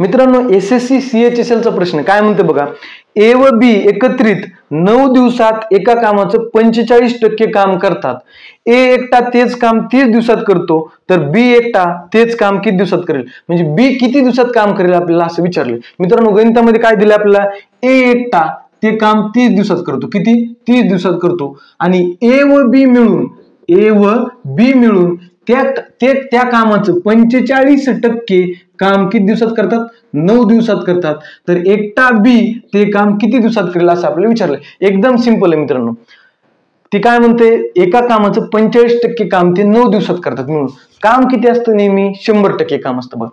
मित्रांनो SSC CHSL चा प्रश्न काय म्हणते बघा, ए व बी एकत्रित 9 दिवसात एका कामाचं 45% काम करतात. ए एकटा तेच काम 30 दिवसात करतो तर बी एकटा तेच काम किती दिवसात करेल, म्हणजे बी किती दिवसात काम करेल आपल्याला असं विचारले. मित्रांनो गणितामध्ये काय दिलं आपल्याला, ए एकटा ते काम 30 दिवसात करतो, किती 30 दिवसात करतो, आणि ए व बी मिळून त्या कामाचं 45% काम किती दिवसात करतात, 9 दिवसात करतात. तर एकटा बी ते काम किती दिवसात करेल असं आपल्याला विचारलंय. एकदम सिंपल आहे मित्रांनो. ती काय म्हणते, एका कामाचं 45% काम ते 9 दिवसात करतात. म्हणून काम किती असतं, नेहमी 100% काम असतं.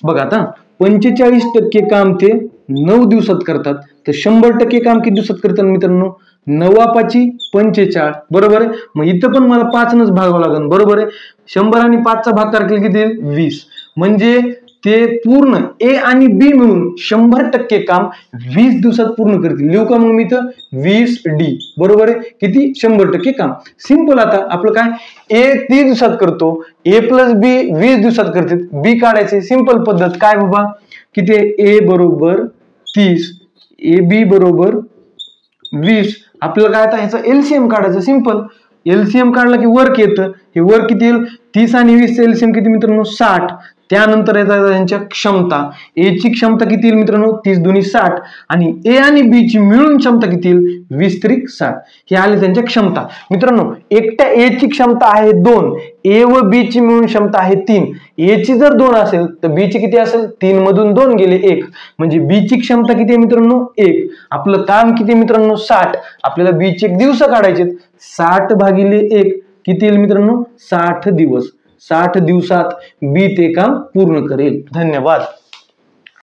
बघा आता 45% काम ते 9 दिवसात करतात, तर 100% काम किती दिवसात करतात मित्रांनो, 9×5=45, बरोबर आहे. मग इथं पण मला 5नच भागावं लागेल, बरोबर आहे. 100 आणि 5चा भागाकार केला किती येईल, 20. म्हणजे ते पूर्ण ए आणि बी मिळून 100% काम 20 दिवसात पूर्ण करतील. लिहू का मग मी इथं 20D, बरोबर आहे. किती 100% काम. सिंपल. आता आपलं काय, ए 30 दिवसात करतो, ए प्लस बी 20 दिवसात करते, बी काढायचे. सिंपल पद्धत काय बाबा, किती ए बरोबर 30, ए बी बरोबर 20. आपल्याला काय आता ह्याचा LCM काढायचं. सिंपल. LCM काढला की वर्क येतं. हे वर्क किती येईल, 30 आणि 20 LCM किती मित्रांनो, 60. त्यानंतर येतात त्यांच्या क्षमता. ए ची क्षमता किती येईल मित्रांनो, 30×2=60, आणि ए आणि बी ची मिळून क्षमता किती येईल, 20×3=60. हे आले त्यांच्या क्षमता. मित्रांनो एकट्या ए ची क्षमता आहे 2, ए व बी ची मिळून क्षमता आहे 3. ए ची जर 2 असेल तर बी ची किती असेल, 3 मधून 2 गेले 1, म्हणजे बी ची क्षमता किती आहे मित्रांनो, 1. आपलं काम किती मित्रांनो, 60. आपल्याला बी चे दिवस काढायचे, 60/1 किती येईल मित्रांनो, 60 दिवस. 60 दिवसात बी ते काम पूर्ण करेल. धन्यवाद.